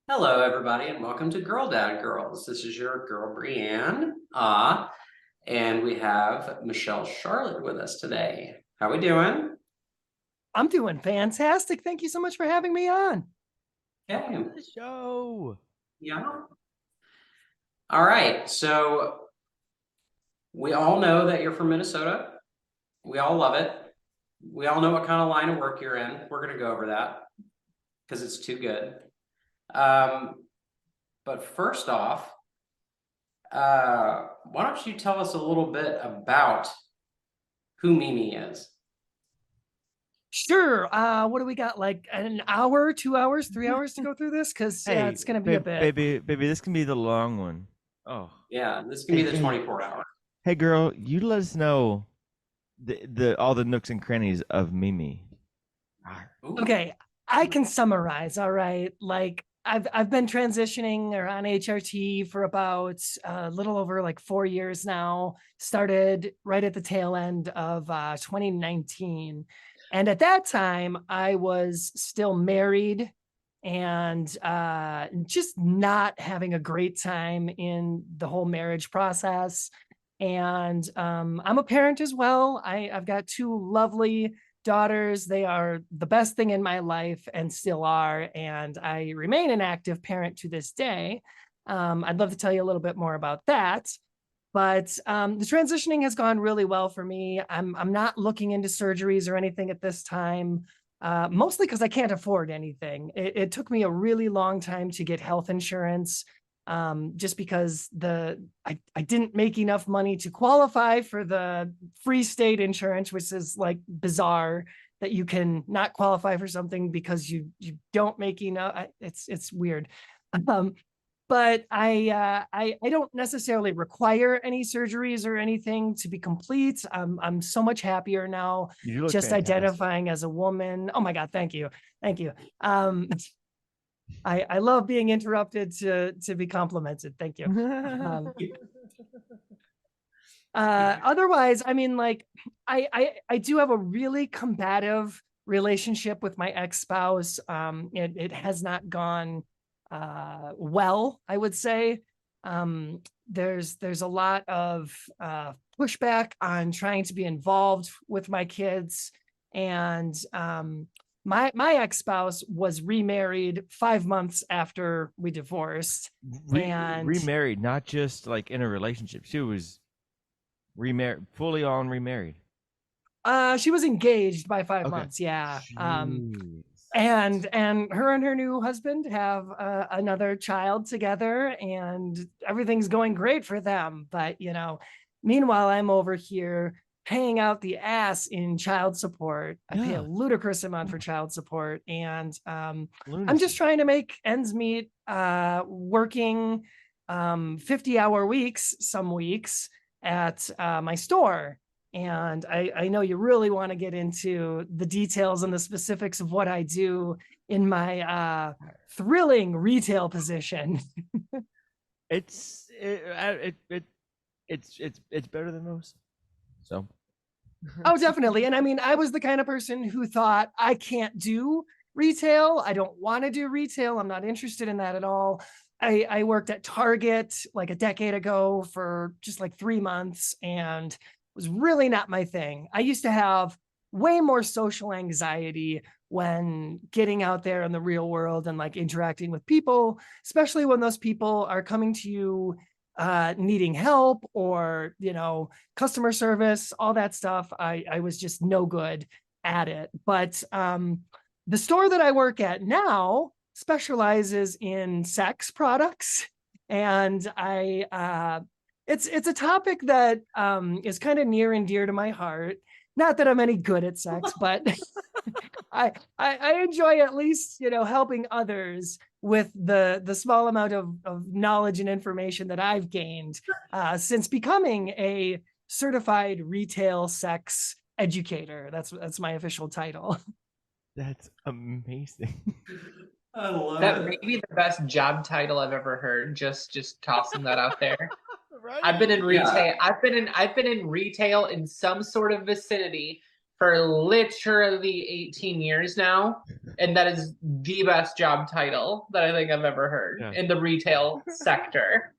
Hello, everybody, and welcome to Girl Dad Girls. This is your girl, Brianne, and we have Michelle Charlotte with us today. How we doing? I'm doing fantastic. Thank you so much for having me on. Okay, Welcome to the show. yeah. All right, so we all know that you're from Minnesota. We all love it. We all know what kind of line of work you're in. We're going to go over that because it's too good. Um, but first off, why don't you tell us a little bit about who Mimi is? Sure. What do we got? Like an hour, 2 hours, 3 hours to go through this? Because yeah, Hey, it's gonna be a bit. baby, this can be the long one. Oh, Yeah, this can be hey, the hey, 24 hour. hey, girl, you let us know the all the nooks and crannies of Mimi. Ooh. Okay, I can summarize. All right. Like I've been transitioning or on HRT for about a little over like 4 years now. Started right at the tail end of 2019. And at that time, I was still married and just not having a great time in the whole marriage process. And I'm a parent as well. I've got two lovely daughters. They are the best thing in my life and still are. And I remain an active parent to this day. I'd love to tell you a little bit more about that. But the transitioning has gone really well for me. I'm not looking into surgeries or anything at this time, mostly because I can't afford anything. It took me a really long time to get health insurance, just because I didn't make enough money to qualify for the free state insurance, which is like bizarre that you can not qualify for something because you don't make enough. It's weird. Um, but I don't necessarily require any surgeries or anything to be complete. I'm so much happier now, You look just fantastic. identifying as a woman. Oh my God, thank you. Um, I love being interrupted to be complimented. Thank you. Um, otherwise, I mean, like, I do have a really combative relationship with my ex-spouse. It has not gone well, I would say. There's a lot of pushback on trying to be involved with my kids, and my ex-spouse was remarried 5 months after we divorced, and Remarried, not just like in a relationship. She was remarried, fully on remarried. she was engaged by five Okay. months, yeah. Jeez. And her and her new husband have another child together, and everything's going great for them. But meanwhile, I'm over here paying out the ass in child support. I pay a Yeah. ludicrous amount for child support, and I'm just Lunacy. trying to make ends meet, working 50-hour weeks some weeks at my store. And I know you really want to get into the details and the specifics of what I do in my thrilling retail position. It's it's better than most. So Oh, definitely. And I mean, I was the kind of person who thought I can't do retail. I don't want to do retail. I'm not interested in that at all. I worked at Target like a decade ago for just like 3 months, and it was really not my thing. I used to have way more social anxiety when getting out there in the real world and like interacting with people, especially when those people are coming to you needing help, or customer service, all that stuff. I was just no good at it. But the store that I work at now specializes in sex products, and it's a topic that is kind of near and dear to my heart. Not that I'm any good at sex, but I enjoy at least helping others with the small amount of knowledge and information that I've gained since becoming a certified retail sex educator. That's my official title. that's amazing. I love That may it. be the best job title I've ever heard. Just tossing that out there. I've been Right? in Yeah. retail. I've been in retail in some sort of vicinity for literally 18 years now. And that is the best job title that I think I've ever heard Yeah. in the retail sector.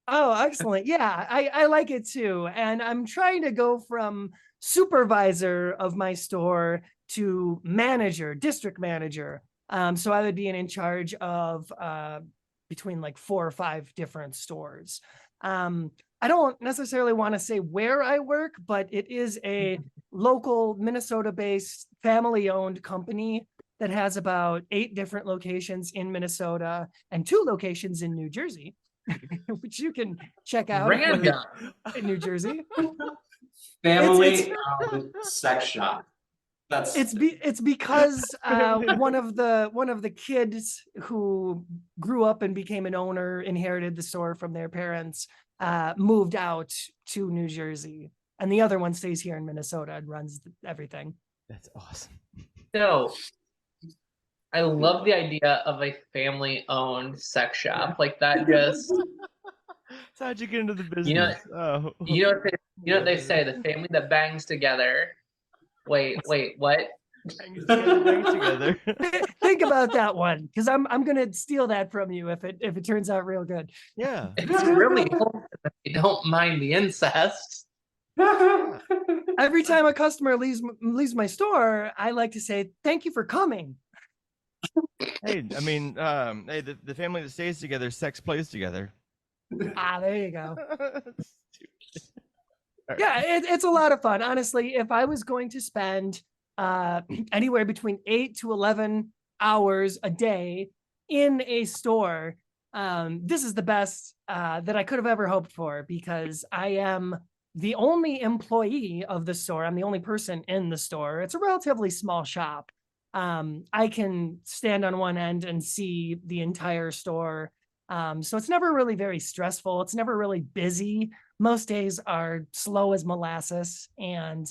Oh, excellent. Yeah, I like it too. And I'm trying to go from supervisor of my store to manager, district manager. So I would be in charge of between like 4 or 5 different stores. I don't necessarily want to say where I work, but it is a local Minnesota-based family-owned company that has about 8 different locations in Minnesota and 2 locations in New Jersey. Which you can check out if you're Random. in New Jersey. Family sex shop. That's It's because one of the kids who grew up and became an owner, inherited the store from their parents, moved out to New Jersey, and the other one stays here in Minnesota and runs everything. That's awesome. So I love the idea of a family-owned sex shop. Like that just So how'd you get into the business? You know- Oh. you know what they say, the family that bangs together. Wait, what? Bangs together. Think about that one, because I'm gonna steal that from you if it turns out real good. Yeah. It's really wholesome if you don't mind the incest. Every time a customer leaves my store, I like to say thank you for coming. Hey, I mean, hey, the family that stays together, sex plays together. There you go. All right. Yeah, it's a lot of fun. Honestly, if I was going to spend anywhere between 8 to 11 hours a day in a store, this is the best that I could have ever hoped for, because I am the only employee of the store. I'm the only person in the store. It's a relatively small shop. I can stand on one end and see the entire store. So it's never really very stressful. It's never really busy. Most days are slow as molasses, and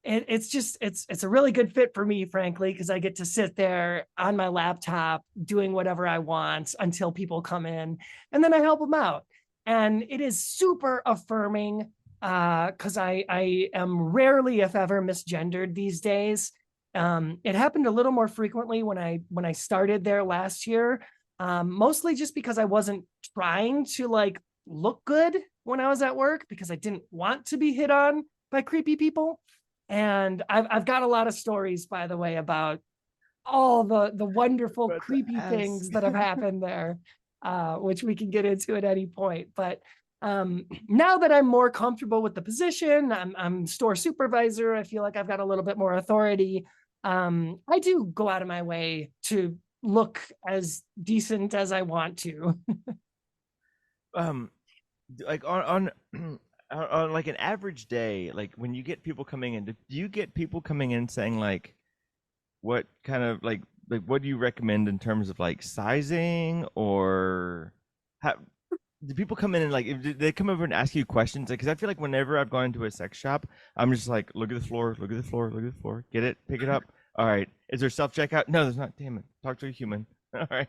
it's a really good fit for me, frankly, because I get to sit there on my laptop doing whatever I want until people come in, and then I help them out. And it is super affirming because I am rarely, if ever, misgendered these days. It happened a little more frequently when I started there last year, mostly just because I wasn't trying to like look good when I was at work, because I didn't want to be hit on by creepy people. And I've got a lot of stories, by the way, about all the wonderful About the creepy ass. things that have happened there, which we can get into at any point. But now that I'm more comfortable with the position, I'm store supervisor, I feel like I've got a little bit more authority. I do go out of my way to look as decent as I want to. Like on on like an average day, like when you get people coming in, do you get people coming in saying like, what kind of like what do you recommend in terms of like sizing, or how do people come in and like do they come over and ask you questions? Like, because I feel like whenever I've gone into a sex shop, I'm just like, look at the floor, look at the floor, look at the floor, get it, pick it up. All right, is there self checkout? No, there's not. Damn it, talk to a human. All right.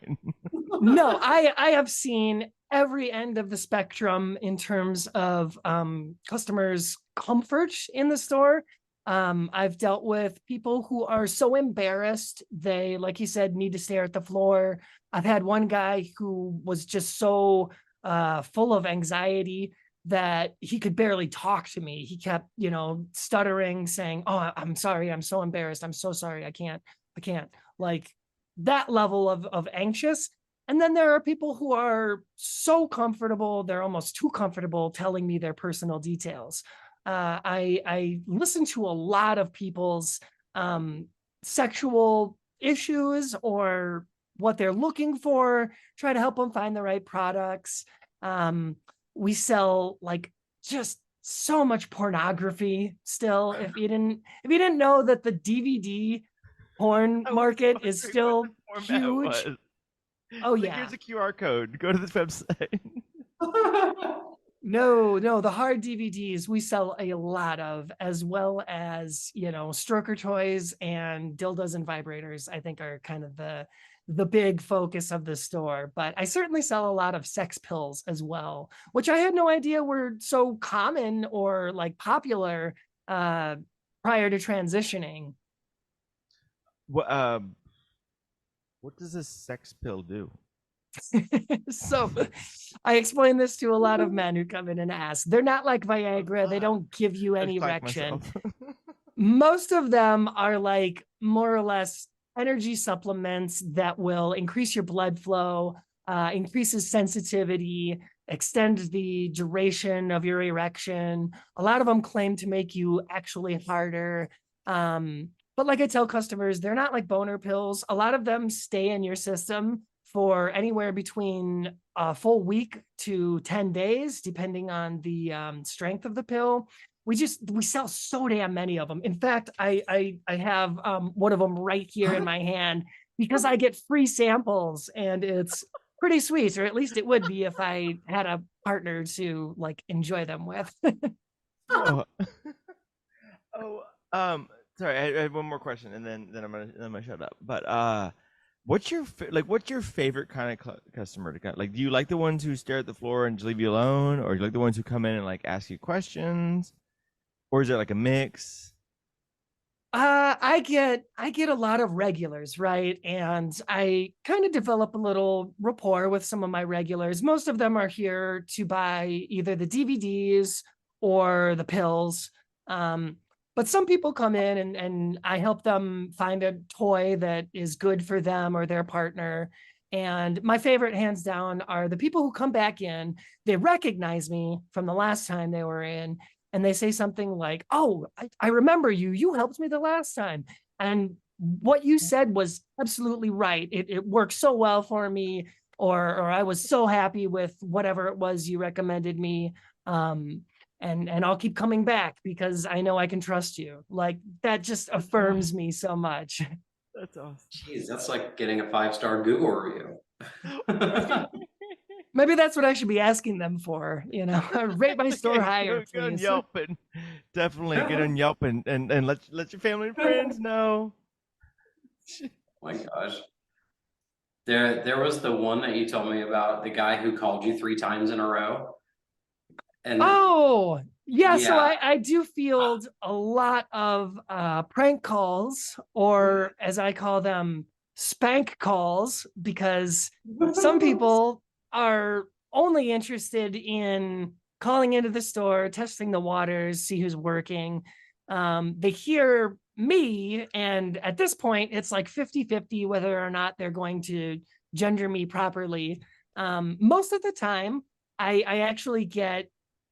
No, I have seen every end of the spectrum in terms of customers' comfort in the store. I've dealt with people who are so embarrassed they, like you said, need to stare at the floor. I've had one guy who was just so full of anxiety that he could barely talk to me. He kept, stuttering, saying, "Oh, I'm sorry, I'm so embarrassed, I'm so sorry, I can't." Like that level of anxious. And then there are people who are so comfortable, they're almost too comfortable telling me their personal details. I listen to a lot of people's sexual issues or what they're looking for, try to help them find the right products. We sell like just so much pornography still. If you didn't know that the DVD porn I was market wondering is still what the format huge. was. Oh Like, yeah. here's a QR code. Go to this website. No, the hard DVDs we sell a lot of, as well as, stroker toys and dildos and vibrators, I think are kind of the big focus of the store. But I certainly sell a lot of sex pills as well, which I had no idea were so common or like popular prior to transitioning. What does a sex pill do? So I explain this to a lot of men who come in and ask. They're not like Viagra. They don't give you any I've clacked erection. myself. Most of them are like more or less energy supplements that will increase your blood flow, increases sensitivity, extend the duration of your erection. A lot of them claim to make you actually harder. But like I tell customers, they're not like boner pills. A lot of them stay in your system for anywhere between a full week to 10 days, depending on the strength of the pill. We sell so damn many of them. In fact, I have one of them right here in my hand because I get free samples, and it's pretty sweet, or at least it would be if I had a partner to like enjoy them with. Oh, oh, sorry, I had one more question, and then I'm gonna shut up. But what's your favorite kind of customer to like? Do you like the ones who stare at the floor and just leave you alone, or do you like the ones who come in and like ask you questions, or is it like a mix? I get a lot of regulars, right? And I kind of develop a little rapport with some of my regulars. Most of them are here to buy either the DVDs or the pills. But some people come in and I help them find a toy that is good for them or their partner. And my favorite, hands down, are the people who come back in. They recognize me from the last time they were in, and they say something like, "Oh, I remember you. You helped me the last time." And what you said was absolutely right. It worked so well for me, or I was so happy with whatever it was you recommended me. And I'll keep coming back because I know I can trust you. Like that just affirms me so much. That's awesome. Jeez, that's like getting a 5-star Google review. Maybe that's what I should be asking them for, rate my store higher, Get on please. Yelp and definitely get on Yelp and let your family and friends know. Oh my gosh. There was the one that you told me about, the guy who called you 3 times in a row. And Oh, yeah. So yeah. I do field a lot of prank calls, or as I call them, spank calls, because some people are only interested in calling into the store, testing the waters, see who's working. They hear me, and at this point, it's like 50-50 whether or not they're going to gender me properly. Most of the time, I actually get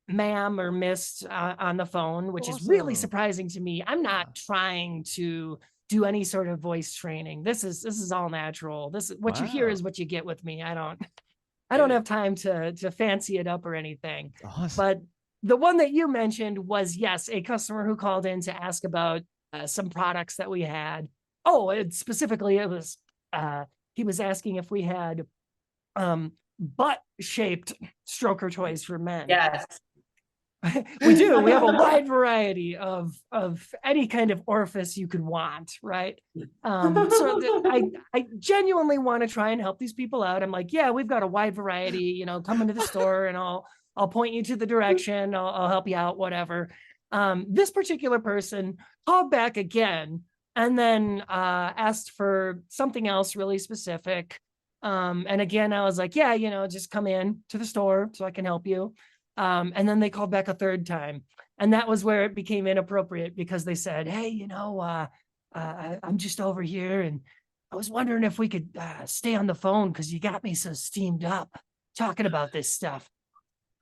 ma'am or miss on the phone, which is really Awesome. surprising to me. I'm not trying to do any sort of voice training. This is all natural. This is what you hear Wow. is what you get with me. I don't Get it. have time to fancy it up or anything. Awesome. But the one that you mentioned was, yes, a customer who called in to ask about some products that we had. Oh, specifically, it was he was asking if we had butt-shaped stroker toys for men. Yes. We do. We have a wide variety of any kind of orifice you could want, right? I genuinely want to try and help these people out. I'm like, yeah, we've got a wide variety. Come into the store and I'll point you to the direction. I'll help you out, whatever. This particular person called back again and then asked for something else really specific. And again, I was like, yeah, just come in to the store so I can help you. And then they called back a third time. And that was where it became inappropriate because they said, hey, I'm just over here and I was wondering if we could stay on the phone because you got me so steamed up talking about this stuff.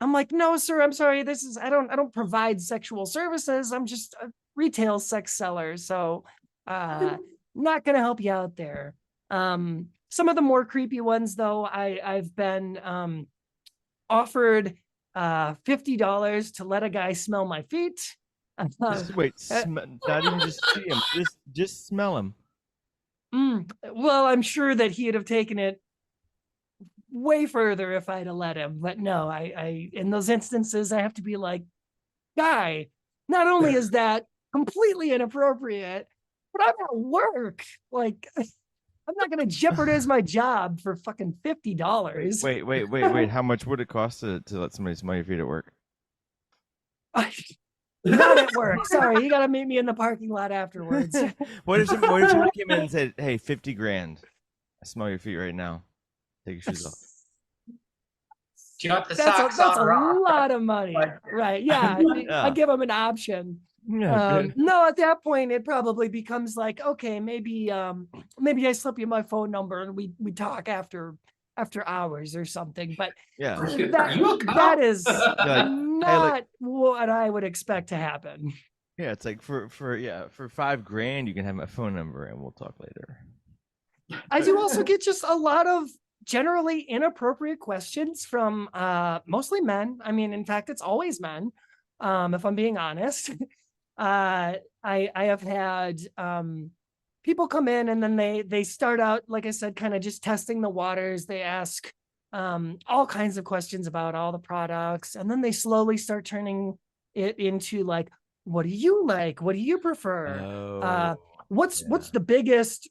I'm like, no, sir, I'm sorry. I don't provide sexual services. I'm just a retail sex seller. So not going to help you out there. Some of the more creepy ones, though, I've been offered $50 to let a guy smell my feet. Wait, not even just see him, just smell him. Well, I'm sure that he'd have taken it way further if I'd have let him, but no, I in those instances I have to be like, guy, not only is that completely inappropriate, but I'm at work. Like, I'm not going to jeopardize my job for fucking $50. Wait. How much would it cost to let somebody smell your feet at work? Not at work. Sorry, you got to meet me in the parking lot afterwards. What if somebody came in and said, "Hey, 50 grand. I smell your feet right now. Take your shoes off." Do you want the That's socks a on or off? lot of money, right? Yeah, I Yeah. give them an option. Yeah. No, at that point, it probably becomes like, okay, maybe I slip you my phone number and we talk after hours or something. But Yeah. Are you a cop? that is Like, hey, not what I would expect to happen. Yeah, it's like for $5,000 you can have my phone number and we'll talk later. I do also get just a lot of generally inappropriate questions from mostly men. I mean, in fact, it's always men, if I'm being honest. I have had people come in and then they start out, like I said, kind of just testing the waters. They ask all kinds of questions about all the products, and then they slowly start turning it into like, what do you like? What do you prefer? Oh, What's yeah. the biggest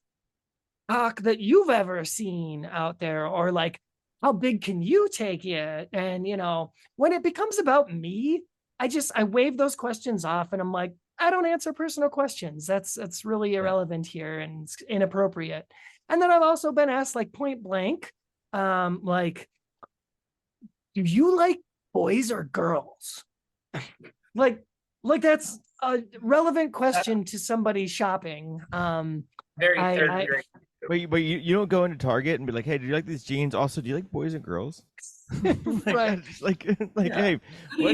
cock that you've ever seen out there? Or like, how big can you take it? And when it becomes about me, I wave those questions off and I'm like, I don't answer personal questions. That's really irrelevant here and it's inappropriate. And then I've also been asked like point blank, like, do you like boys or girls? like that's a relevant question to somebody shopping. Very I- third I- grade. But you don't go into Target and be like, "Hey, do you like these jeans? Also, do you like boys and girls?" Right. Like, Yeah. hey, what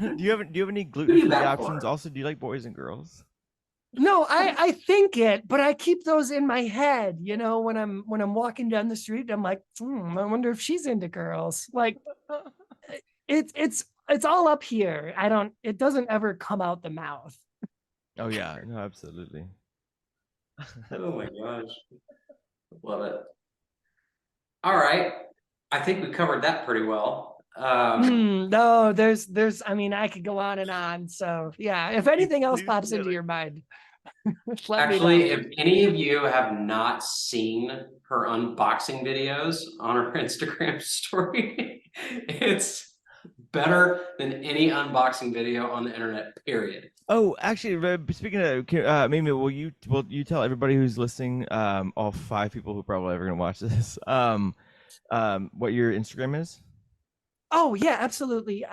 do you have any gluten-free that options? for? Also, do you like boys and girls? No, I think it, but I keep those in my head, when I'm walking down the street, I'm like, I wonder if she's into girls. Like it's all up here. It doesn't ever come out the mouth. Oh yeah, no, absolutely. Oh my gosh. Love it. All right. I think we covered that pretty well. No, there's I mean, I could go on and on. So yeah, if anything else Please pops do, into like- your mind, let Actually, me know. if any of you have not seen her unboxing videos on her Instagram story, it's better than any unboxing video on the internet, period. Oh, actually, speaking of, Mimi, will you tell everybody who's listening, all 5 people who probably ever gonna watch this, what your Instagram is? Oh yeah, absolutely.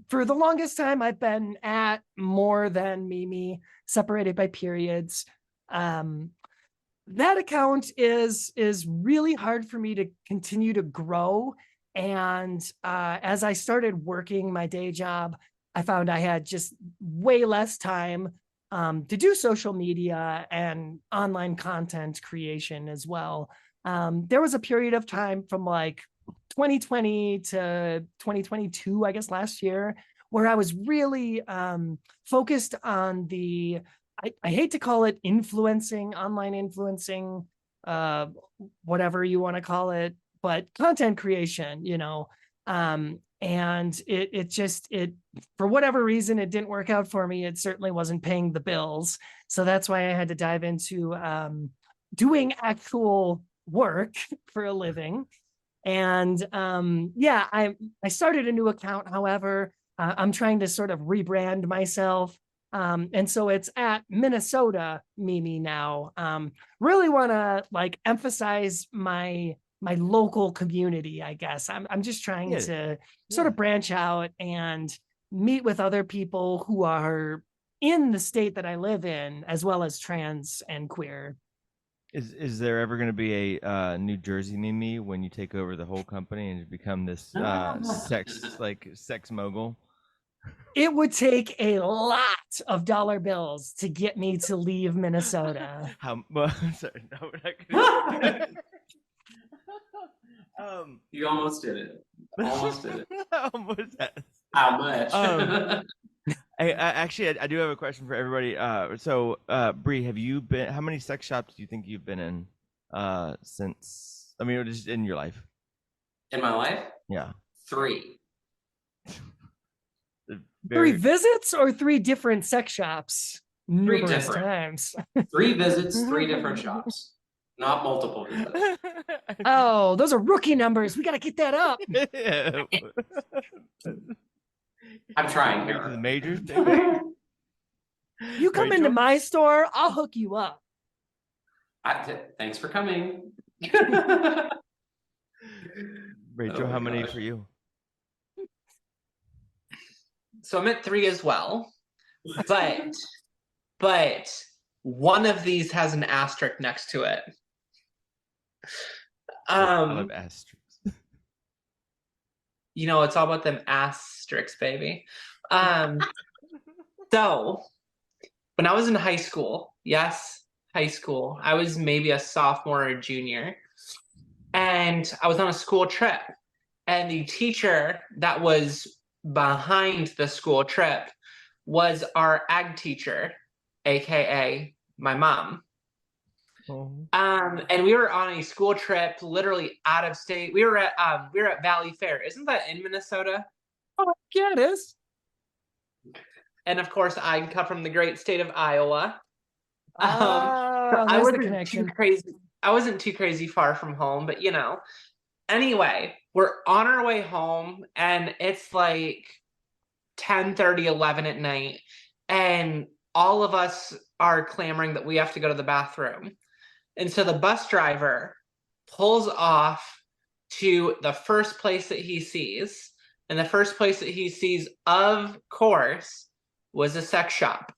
For the longest time, I've been at more than Mimi, separated by periods. That account is really hard for me to continue to grow. And as I started working my day job, I found I had just way less time to do social media and online content creation as well. There was a period of time from like 2020 to 2022, I guess last year, where I was really focused on I hate to call it influencing, online influencing, uh, whatever you want to call it, but content creation, and it for whatever reason, it didn't work out for me. It certainly wasn't paying the bills. So that's why I had to dive into doing actual work for a living. And yeah, I started a new account. However, I'm trying to sort of rebrand myself. And so it's at Minnesota Mimi now. Really want to like emphasize my local community, I guess. I'm just trying to sort of branch out and meet with other people who are in the state that I live in, as well as trans and queer. Is there ever going to be a New Jersey Mimi when you take over the whole company and become this sex mogul? It would take a lot of dollar bills to get me to leave Minnesota. How? Well, sorry, no, we're not gonna. You almost did it. Almost did it. Almost has. How much? I do have a question for everybody. So, Bree, have you been? How many sex shops do you think you've been in since? I mean, just in your life. In my life? Yeah. 3. 3 visits or 3 different sex shops? Numerous different. times. 3 visits, 3 different shops. Not multiple visits. Oh, those are rookie numbers. We got to get that up. Yeah. I'm trying Make the here. majors, baby. You come into Rachel? my store, I'll hook you up. Thanks for coming. Rachel, Oh how my many gosh. for you? So I'm at 3 as well. But one of these has an asterisk next to it. I love asterisks. You know, it's all about them asterisks, baby. So when I was in high school, yes, high school, I was maybe a sophomore or junior, and I was on a school trip, and the teacher that was behind the school trip was our ag teacher, aka my mom. Oh. And we were on a school trip, literally out of state. We were at Valley Fair. Isn't that in Minnesota? Oh, yeah, it is. And of course, I come from the great state of Iowa. Ah, I there's the wasn't connection. too crazy. I wasn't too crazy far from home, but you know. Anyway, we're on our way home, and it's like 10:30, 11 at night, and all of us are clamoring that we have to go to the bathroom. And so the bus driver pulls off to the first place that he sees. And the first place that he sees, of course, was a sex shop.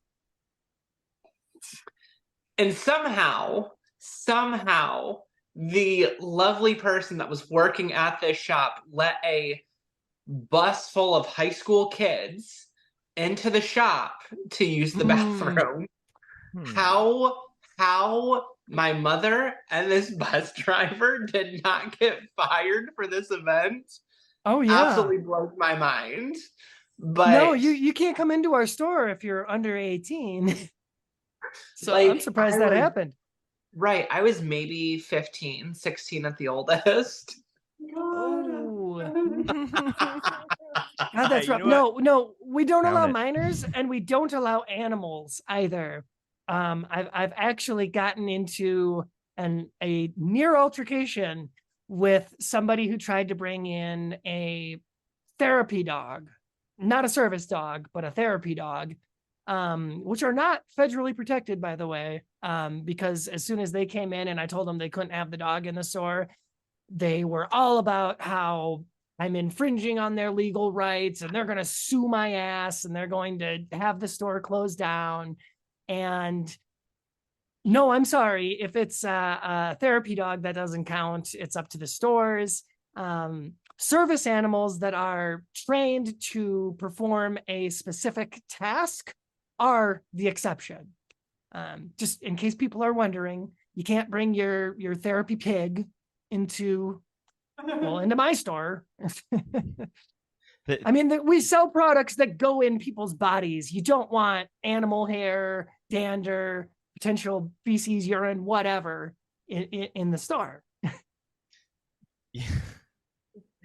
And somehow, the lovely person that was working at this shop let a bus full of high school kids into the shop to use the bathroom. How my mother and this bus driver did not get fired for this event Oh yeah. absolutely blows my mind. But No, you can't come into our store if you're under 18. So like, I'm surprised that happened. Right, I was maybe 15, 16 at the oldest. Oh, God, that's Hey, you rough. know what? No, we don't Count allow it. minors, and we don't allow animals either. I've actually gotten into a near altercation with somebody who tried to bring in a therapy dog, not a service dog, but a therapy dog, which are not federally protected, by the way, because as soon as they came in and I told them they couldn't have the dog in the store, they were all about how I'm infringing on their legal rights and they're going to sue my ass and they're going to have the store closed down. And no, I'm sorry. If it's a therapy dog, that doesn't count. It's up to the stores. Service animals that are trained to perform a specific task are the exception. Just in case people are wondering, you can't bring your therapy pig into my store. I mean, we sell products that go in people's bodies. You don't want animal hair, dander, potential feces, urine, whatever in the store. Yeah.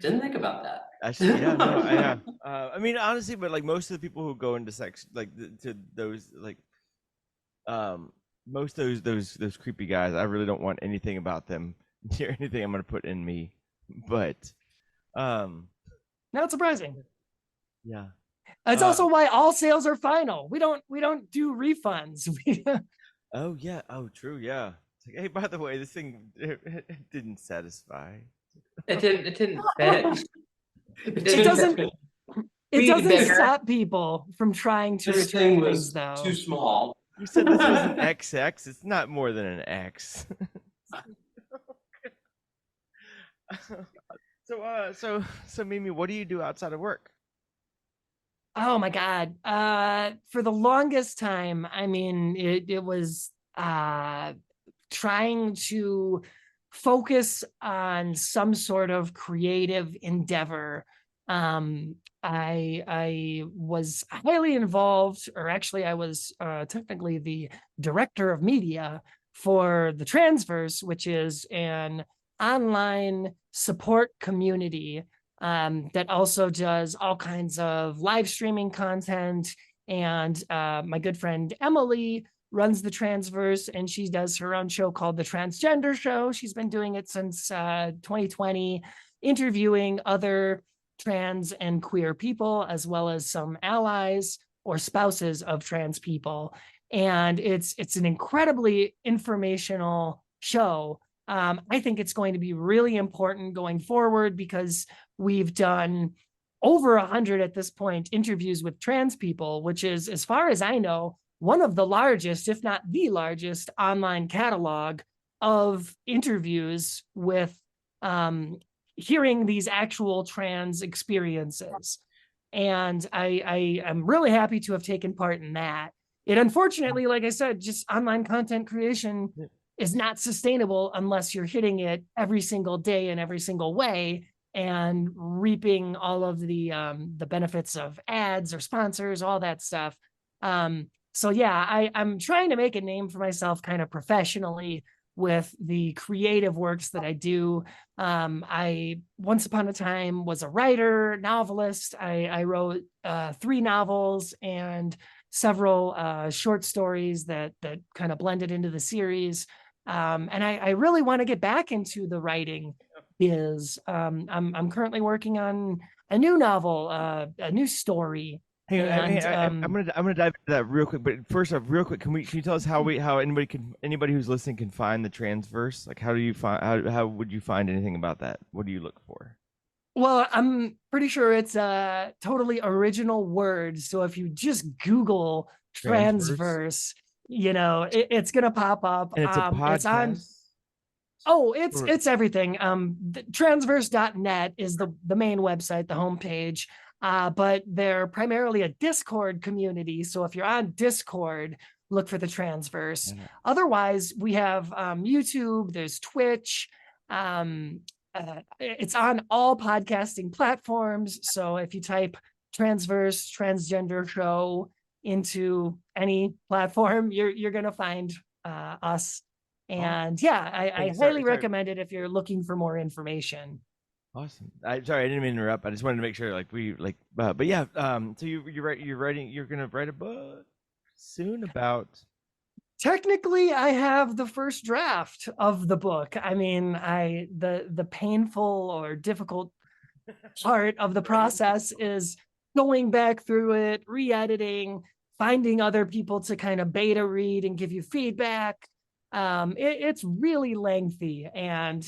Didn't think about that. Actually, yeah, no, yeah. I mean, honestly, but like most of the people who go into sex, like to those, like, most of those creepy guys, I really don't want anything about them near anything I'm gonna put in me. But, Not surprising. yeah. It's also why all sales are final. We don't do refunds. Oh yeah. Oh, true. Yeah. It's like, hey, by the way, this thing it didn't satisfy. It didn't fit. It doesn't. It We need doesn't bigger. stop people from trying to This return thing things, was though. too small. You said this was an XX. It's not more than an X. So Mimi, what do you do outside of work? Oh my God. For the longest time, I mean, it was trying to focus on some sort of creative endeavor. I was highly involved, or actually I was technically the director of media for the Transverse, which is an online support community that also does all kinds of live streaming content. And my good friend Emily runs the Transverse, and she does her own show called The Transgender Show. She's been doing it since 2020, interviewing other trans and queer people, as well as some allies. or spouses of trans people. And it's an incredibly informational show. I think it's going to be really important going forward because we've done over 100 at this point interviews with trans people, which is, as far as I know, one of the largest, if not the largest, online catalog of interviews with hearing these actual trans experiences. And I am really happy to have taken part in that. It unfortunately, like I said, just online content creation is not sustainable unless you're hitting it every single day in every single way and reaping all of the benefits of ads or sponsors, all that stuff. So yeah, I'm trying to make a name for myself kind of professionally with the creative works that I do. I once upon a time was a writer, novelist. I wrote 3 novels and several short stories that kind of blended into the series. And I really want to get back into the writing biz. I'm currently working on a new novel, a new story. Hey, And I'm gonna dive into that real quick. But first off, real quick, can you tell us how anybody who's listening can find the transverse? Like, how do you find how would you find anything about that? What do you look for? well, I'm pretty sure it's a totally original word. So if you just Google transverse, it's gonna pop up. And it's a podcast. It's on. Oh, it's everything. Transverse.net is the main website, the homepage. But they're primarily a Discord community. So if you're on Discord, look for the Transverse. Otherwise, we have YouTube, there's Twitch. It's on all podcasting platforms. So if you type Transverse Transgender Show into any platform, you're gonna find us. And yeah, I highly recommend it if you're looking for more information. Awesome. Sorry, I didn't mean to interrupt. I just wanted to make sure, but yeah. So you're gonna write a book soon about. Technically, I have the first draft of the book. I mean, the painful or difficult part of the process is going back through it, re-editing, finding other people to kind of beta read and give you feedback. It's really lengthy, and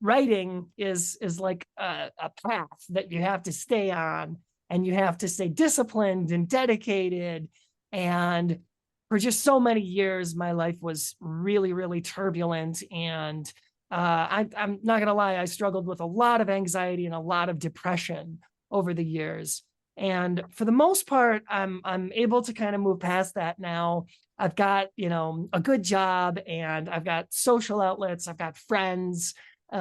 writing is like a path that you have to stay on, and you have to stay disciplined and dedicated. And for just so many years, my life was really, really turbulent. And I'm not gonna lie, I struggled with a lot of anxiety and a lot of depression over the years. And for the most part, I'm able to kind of move past that now. I've got, a good job, and I've got social outlets. I've got friends. I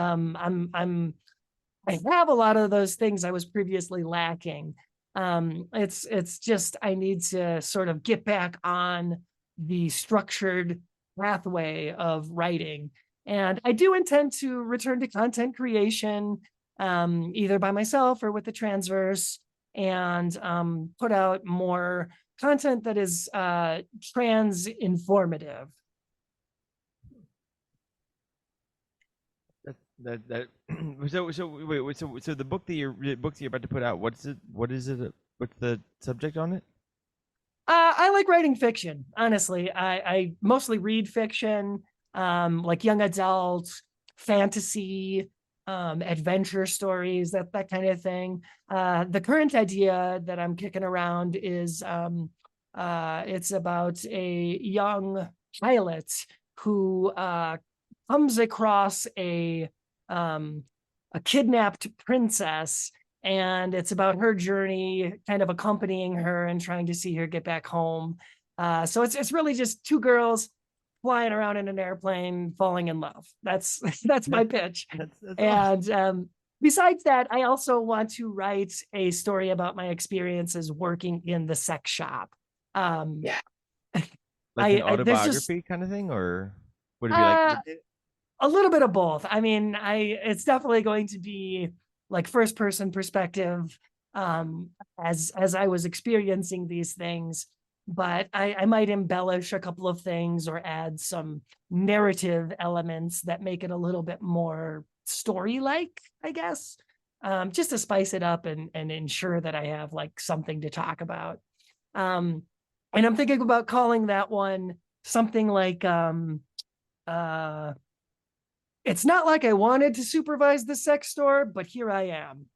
have a lot of those things I was previously lacking. It's just, I need to sort of get back on the structured pathway of writing. And I do intend to return to content creation, either by myself or with the Transverse, and put out more content that is trans informative. So the book that you're about to put out, what's it? What's the subject on it? I like writing fiction. Honestly, I mostly read fiction, like young adult, fantasy, adventure stories, that kind of thing. The current idea that I'm kicking around is it's about a young pilot who comes across a kidnapped princess, and it's about her journey, kind of accompanying her and trying to see her get back home. So it's really just 2 girls flying around in an airplane, falling in love. That's my pitch. That's awesome. Besides that, I also want to write a story about my experiences working in the sex shop. Like an autobiography kind of thing, or would it be like a little bit of both? I mean, it's definitely going to be like first person perspective, as I was experiencing these things, but I might embellish a couple of things or add some narrative elements that make it a little bit more story-like, I guess. just to spice it up and ensure that I have like something to talk about. And I'm thinking about calling that one something like it's not like I wanted to supervise the sex store, but here I am.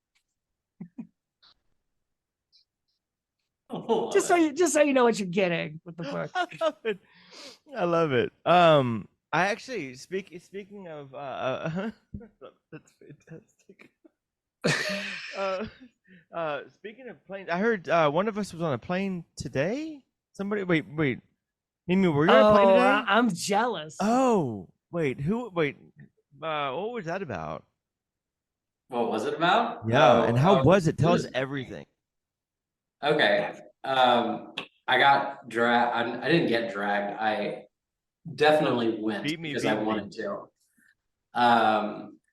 Just so you know what you're getting with the book. I love it. I love it. I actually speaking of that's fantastic. Speaking of planes, I heard one of us was on a plane today. Somebody, wait, Mimi, were you on a plane today? I'm jealous. Oh, wait, who? Wait, what was that about? What was it about? Yeah, and how was it? it Tell us was- everything. Okay. I got dragged. I didn't get dragged. I definitely went because I wanted to.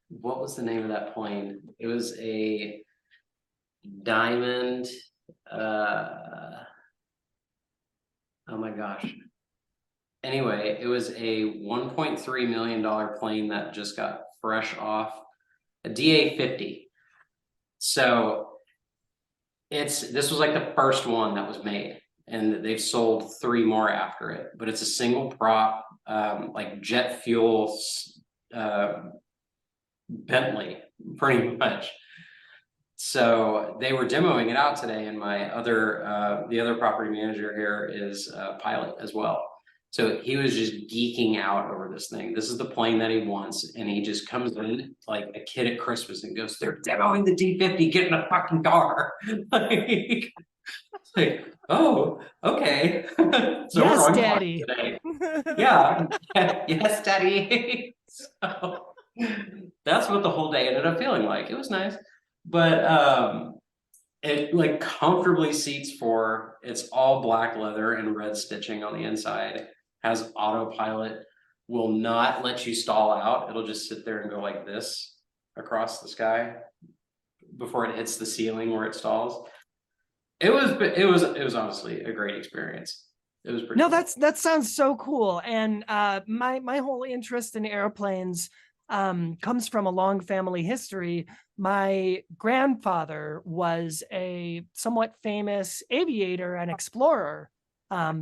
What was the name of that plane? It was a Diamond. Oh my gosh. Anyway, it was a $1.3 million plane that just got fresh off a DA-50. So this was like the first one that was made, and they've sold 3 more after it, but it's a single prop, like jet fuel, Bentley, pretty much. So they were demoing it out today, and the other property manager here is a pilot as well. So he was just geeking out over this thing. This is the plane that he wants, and he just comes in like a kid at Christmas and goes, "They're demoing the D50, get in a fucking car." Like, it's like, oh, okay. So Yes, we're on Daddy. today. Yeah, yes, Daddy. So that's what the whole day ended up feeling like. It was nice, but it like comfortably seats 4. It's all black leather and red stitching on the inside. Has autopilot. Will not let you stall out. It'll just sit there and go like this across the sky before it hits the ceiling where it stalls. It was honestly a great experience. It was pretty No, cool. that sounds so cool. And my whole interest in airplanes comes from a long family history. My grandfather was a somewhat famous aviator and explorer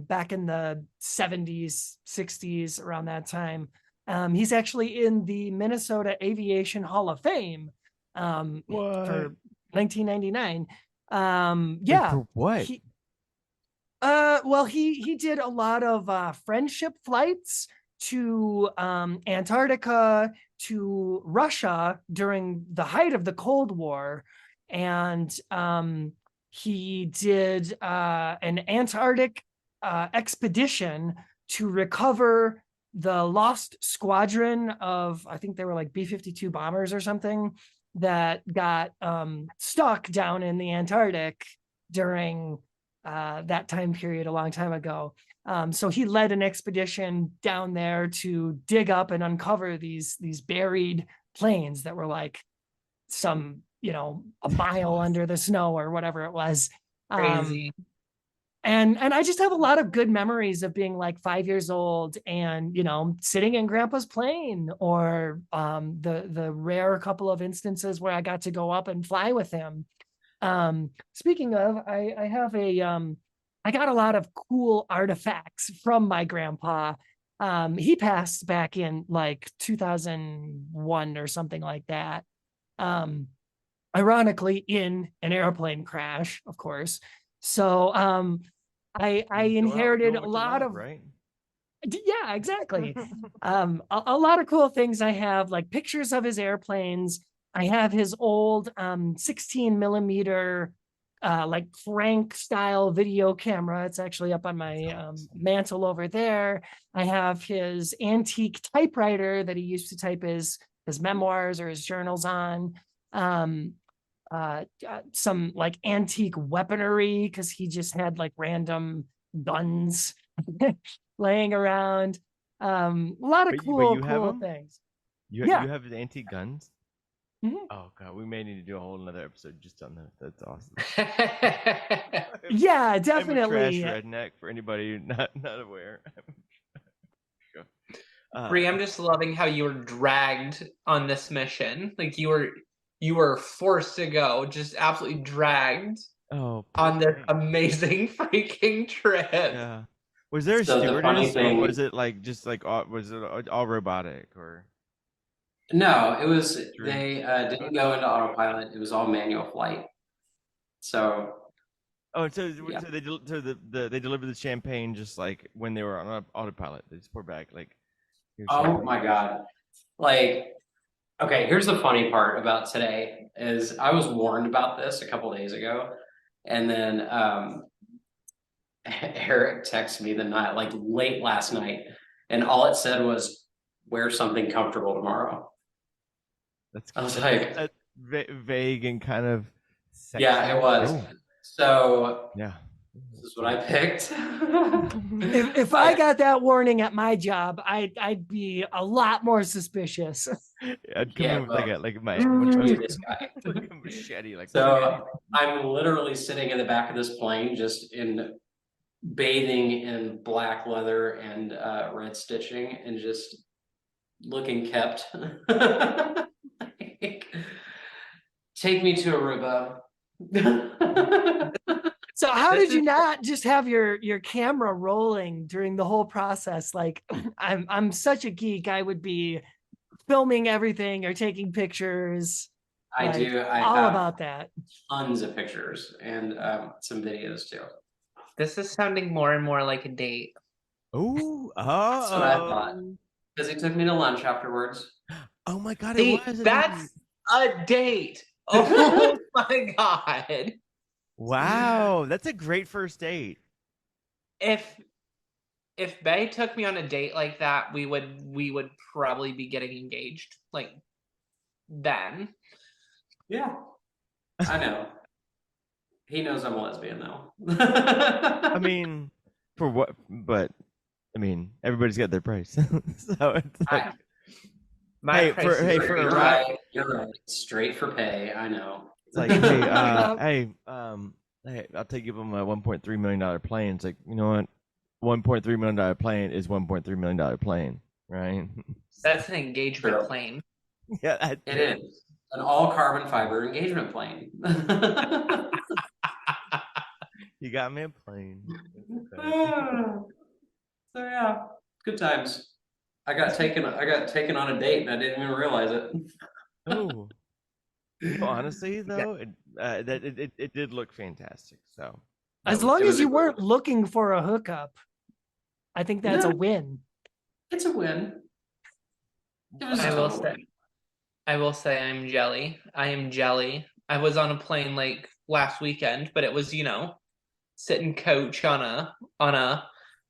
back in the 70s, 60s, around that time. He's actually in the Minnesota Aviation Hall of Fame for 1999. Yeah. For what? Well, he did a lot of friendship flights to Antarctica, to Russia during the height of the Cold War, and he did an Antarctic expedition to recover the lost squadron of, I think they were like B-52 bombers or something, that got stuck down in the Antarctic during that time period a long time ago. So he led an expedition down there to dig up and uncover these buried planes that were like some, a mile under the snow or whatever it was. Crazy. And I just have a lot of good memories of being like 5 years old and, sitting in grandpa's plane, or the rare couple of instances where I got to go up and fly with him. Speaking of, I have I got a lot of cool artifacts from my grandpa. He passed back in like 2001 or something like that. Ironically, in an airplane crash, of course. So I inherited a lot of, right? yeah, exactly. A lot of cool things I have, like pictures of his airplanes. I have his old 16 millimeter like crank style video camera. It's actually up on my mantle over there. I have his antique typewriter that he used to type his memoirs or his journals on. Some like antique weaponry, because he just had like random guns laying around. A lot of But cool you have cool 'em? things. You Yeah. have the antique guns? Mhm. Oh god, we may need to do a whole another episode just on that. That's awesome. Yeah, I'm a trash definitely. redneck for anybody not aware. Bree, I'm just loving how you were dragged on this mission. Like you were you were forced to go, just absolutely dragged Oh, on this poor thing. amazing freaking trip. Yeah. Was there a So the funny stewardess, or thing- was it like just like was it all robotic or? No, it was True. they didn't go into autopilot. It was all manual flight. So Oh, so Yeah. so they delivered the champagne just like when they were on autopilot. They just pour back like. here's oh champagne. my God. Like, okay, here's the funny part about today is I was warned about this a couple days ago, and then Eric texted me the night, like late last night, and all it said was wear something comfortable tomorrow. That's I was like, that's vague and kind of. yeah, sexy. it was. Oh, So yeah. this is what I picked. If I got that warning at my job, I'd be a lot more suspicious. I'd come Yeah, in with well, my Screw this guy. like a machete, like. So I'm literally sitting in the back of this plane, just in bathing in black leather and red stitching, and just looking kept. Like, take me to Aruba. So how This did you is- not just have your camera rolling during the whole process? Like I'm such a geek, I would be filming everything or taking pictures. I Like, do. I all have about that. tons of pictures and some videos too. This is sounding more and more like a date. Oh, That's what I thought. Because he took me to lunch afterwards. oh my God! See, It was. that's a date. Oh my God. Wow, that's a great first date. If Bay took me on a date like that, we would probably be getting engaged. Like then. Yeah, I know. He knows I'm a lesbian though. I mean, for what? But I mean, everybody's got their price. So it's like, My Hey, price for- is hey, very for a You're ride- right. You're right. Straight for pay. I know. it's like, hey, Yeah. hey, I'll take you on my $1.3 million plane. It's like, you know what? $1.3 million plane is $1.3 million plane, right? That's an engagement True. plane. Yeah, It is an all carbon fiber engagement plane. You got me a plane. So yeah, good times. I got taken on a date and I didn't even realize it. Oh, honestly though, it did look fantastic. So As It long was as a you good weren't one. looking for a hookup, I think that's a Yeah. win. It's a win. It was a I will total say win. I will say I'm jelly. I am jelly. I was on a plane like last weekend, but it was, sitting coach on a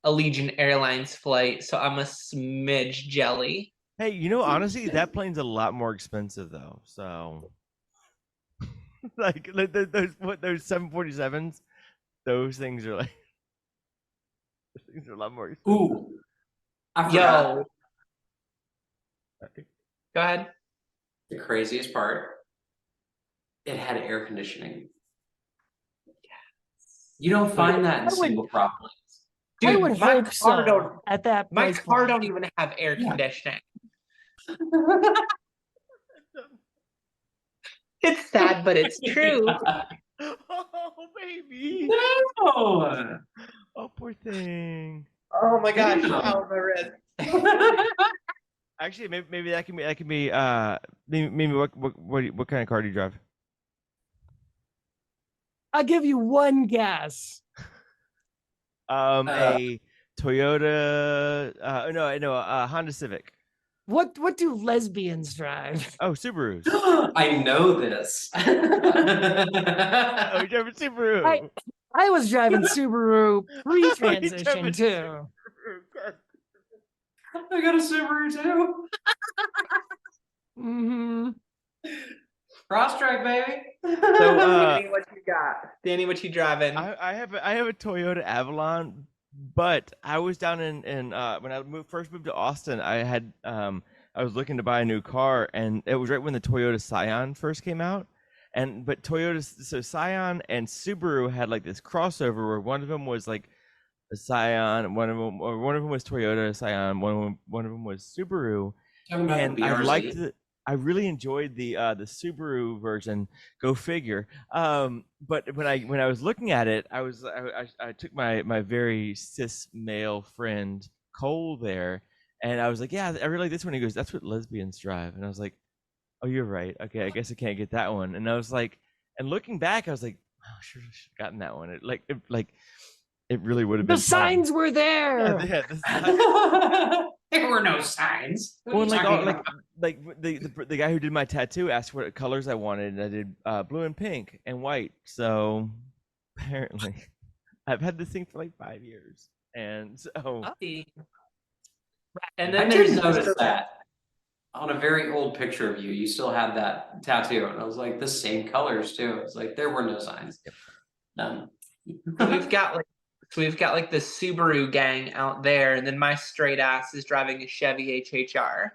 Allegiant Airlines flight, so I'm a smidge jelly. hey, honestly, that plane's a lot more expensive though. So like those 747s, those things are like those things are a lot more expensive. Ooh, I forgot. Yo, go ahead. The craziest part, it had air conditioning. You don't find that in I would- single prop planes. I Dude, would my hope car so don't at that my price car point. don't even have air Yeah. conditioning. It's sad, but it's true. Oh baby, No. oh poor thing. Oh my gosh, Damn. ow, my wrist. Actually, maybe that can be maybe what kind of car do you drive? I'll give you one guess. A Toyota. No, Honda Civic. What do lesbians drive? Oh, Subarus. I know this. Oh, you drive a Subaru. I was driving Subaru You pre-transition drive a too. Subaru. I got a Subaru too. Hmm. Crosstrek, baby. So, Danny, what you got? Danny, what you driving? I have a Toyota Avalon, but I was down in when I first moved to Austin. I was looking to buy a new car, and it was right when the Toyota Scion first came out. But Scion and Subaru had like this crossover where one of them was like a Scion, one of them was Toyota Scion, one of them was Subaru. Talking about And the BRZ. I really enjoyed the Subaru version. Go figure. But when I was looking at it, I took my very cis male friend Cole there, and I was like, yeah, I really like this one. He goes, that's what lesbians drive, and I was like, oh, you're right. Okay, I guess I can't get that one. And I was like, and looking back, I was like, oh, I should have gotten that one. It really would have The been fun. signs were there. Yeah, the signs. There were no signs. What are Well, you like talking all, about? like the guy who did my tattoo asked what colors I wanted, and I did blue and pink and white. So apparently, I've had this thing for like 5 years, and so And I then did there's notice that on a very old picture of you, you still had that tattoo, and I was like, the same colors too. It's like there were no signs. None. so we've got like the Subaru gang out there, and then my straight ass is driving a Chevy HHR.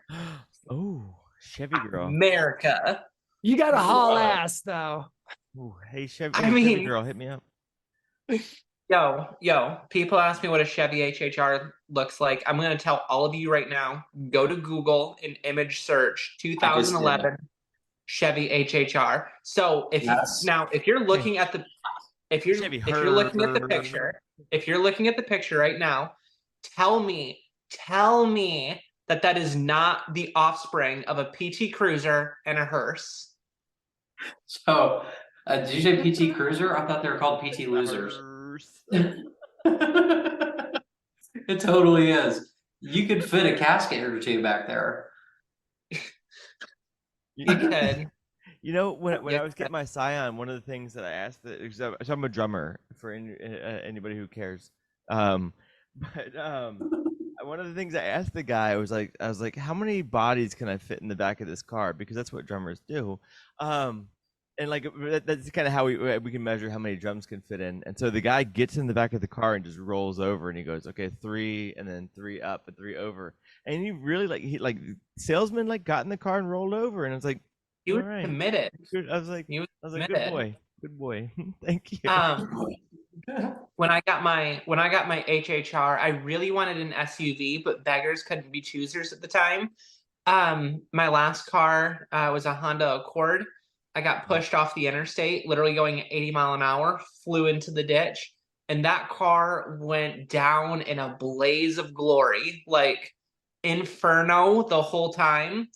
oh, Chevy girl. America. You got to haul Love it. ass though. Ooh, hey Chevy, I hey, Chevy mean- girl, hit me up. Yo, people ask me what a Chevy HHR looks like. I'm going to tell all of you right now, go to Google and image search 2011 Chevy HHR. So Yes. if you're looking at the if you're Chevy looking at the her. picture, if you're looking at the picture right now, tell me that is not the offspring of a PT Cruiser and a hearse. So, did you say PT Cruiser? I thought they were called PT Losers. It totally is. You could fit a casket or two back there. You could. You know, when Yeah. I was getting my Scion, one of the things that I asked, so I'm a drummer for anybody who cares. One of the things I asked the guy I was like, how many bodies can I fit in the back of this car? Because that's what drummers do. And like that's kind of how we can measure how many drums can fit in. And so the guy gets in the back of the car and just rolls over, and he goes, okay, 3, and then 3 up and 3 over. And he really salesman got in the car and rolled over, and I was like, He was all right. committed. Good. I was like, He was good committed. boy. Thank you. When I got my HHR, I really wanted an SUV, but beggars couldn't be choosers at the time. My last car was a Honda Accord. I got pushed off the interstate, literally going at 80 mile an hour, flew into the ditch, and that car went down in a blaze of glory, like inferno the whole time.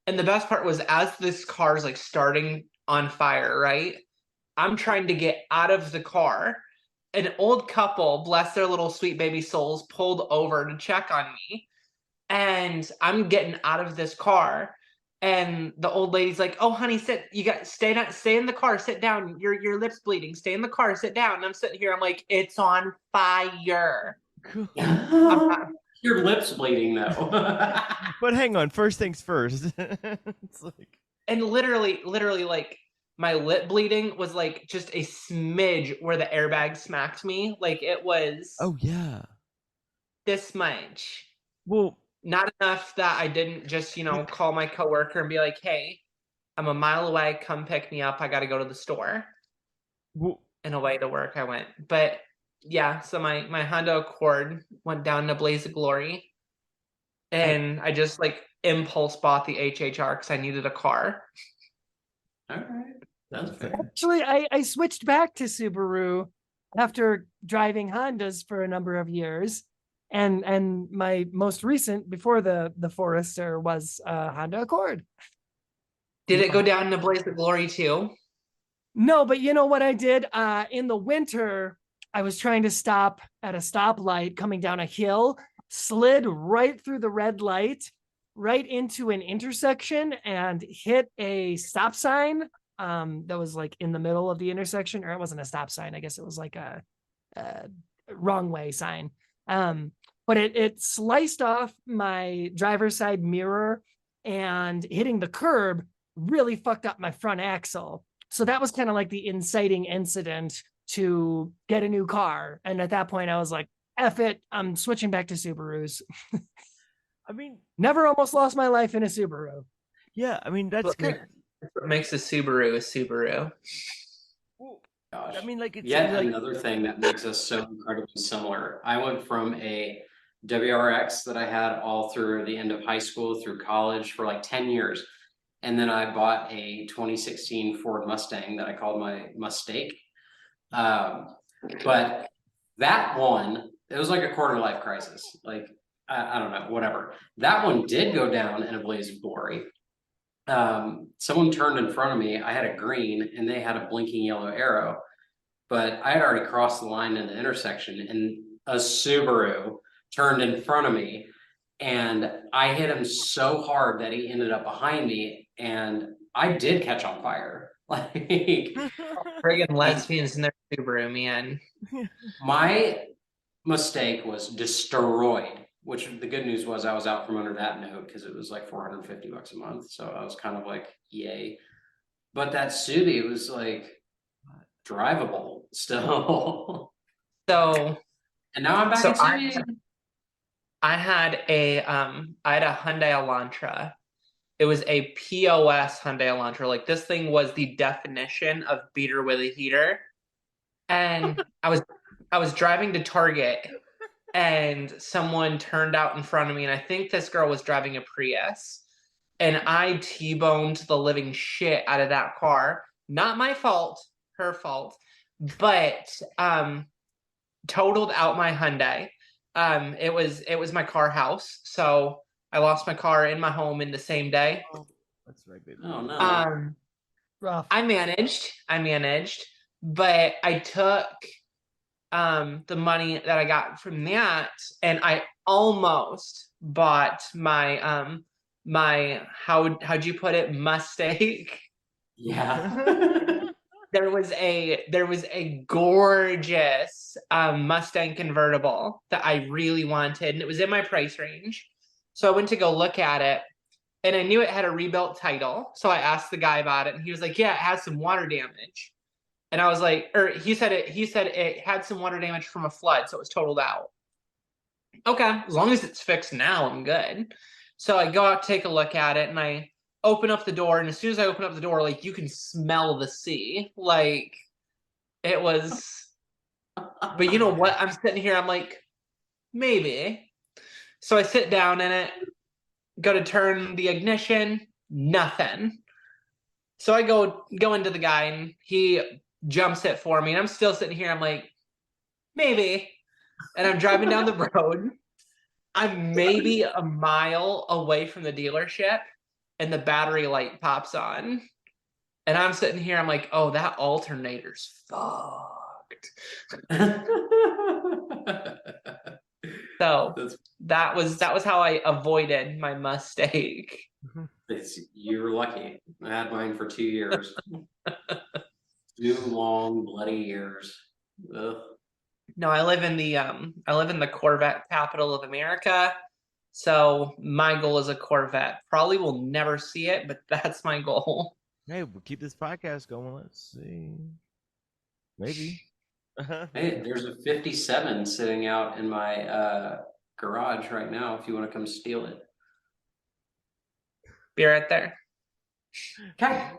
And the best part was, as this car is like starting on fire, right? I'm trying to get out of the car. An old couple, bless their little sweet baby souls, pulled over to check on me. And I'm getting out of this car. And the old lady's like, "Oh, honey, sit. You got stay in the car. Sit down. Your lips bleeding. Stay in the car. Sit down." And I'm sitting here. I'm like, "It's on fire." Your lips bleeding though. But hang on, first things first. It's like, And literally, like my lip bleeding was like just a smidge where the airbag smacked me. Like it was oh yeah. this much. Well, Not enough that I didn't just, call my coworker and be like, "Hey, I'm a mile away. Come pick me up. I got to go to the store." well, And away to work I went. But yeah, so my Honda Accord went down in a blaze of glory. And I just impulse bought the HHR because I needed a car. All right, that's fair. Actually, I switched back to Subaru after driving Hondas for a number of years. And my most recent before the Forester was a Honda Accord. Did it go down in a blaze of glory too? No, but you know what I did? In the winter, I was trying to stop at a stoplight coming down a hill, slid right through the red light, right into an intersection, and hit a stop sign that was in the middle of the intersection. Or it wasn't a stop sign. I guess it was a wrong way sign. But it sliced off my driver's side mirror, and hitting the curb really fucked up my front axle. So that was kind of the inciting incident to get a new car. And at that point I was like, F it, I'm switching back to Subarus. I mean, Never almost lost my life in a Subaru. yeah, I mean that's good. What makes a Subaru a Subaru? Well, Gosh. I mean, it's Yet another thing that makes us so incredibly similar. I went from a WRX that I had all through the end of high school through college for 10 years. And then I bought a 2016 Ford Mustang that I called my Mustake. But that one, it was like a quarter life crisis. Like, I don't know, whatever. That one did go down in a blaze of glory. Someone turned in front of me. I had a green and they had a blinking yellow arrow, but I had already crossed the line in the intersection and a Subaru turned in front of me and I hit him so hard that he ended up behind me and I did catch on fire. Like Friggin' lesbians in their Subaru, man. my mistake was destroyed, which the good news was I was out from under that note because it was like $450 a month. So I was kind of like, yay. But that Subi was like drivable still. So And now I'm back So in Subi. I had a Hyundai Elantra. It was a POS Hyundai Elantra. Like this thing was the definition of beater with a heater. And I was driving to Target and someone turned out in front of me and I think this girl was driving a Prius and I T-boned the living shit out of that car. Not my fault, her fault, but totaled out my Hyundai. It was my car house, so I lost my car in my home in the same day. That's right, baby. Oh no. Rough. I managed, but I took the money that I got from that and I almost bought my my how'd you put it, mistake. Yeah. There was a gorgeous Mustang convertible that I really wanted, and it was in my price range. So I went to go look at it, and I knew it had a rebuilt title. So I asked the guy about it, and he was like, "Yeah, it has some water damage." And I was like, or he said it had some water damage from a flood, so it was totaled out. Okay, as long as it's fixed now, I'm good. So I go out, take a look at it, and I open up the door. And as soon as I open up the door, like you can smell the sea. Like it was, but you know what? I'm sitting here, I'm like, maybe. So I sit down in it, go to turn the ignition, nothing. So I go into the guy and he jumps it for me. And I'm still sitting here, I'm like, maybe. And I'm driving down the road. I'm maybe a mile away from the dealership and the battery light pops on. And I'm sitting here, I'm like, oh, that alternator's fucked. So that was how I avoided my mistake. You're lucky. I had mine for 2 years. 2 long bloody years. Ugh. No, I live in the Corvette capital of America. So my goal is a Corvette. Probably will never see it, but that's my goal. Hey, we'll keep this podcast going. Let's see. Maybe. Hey, there's a 57 sitting out in my garage right now if you want to come steal it. Be right there. Okay.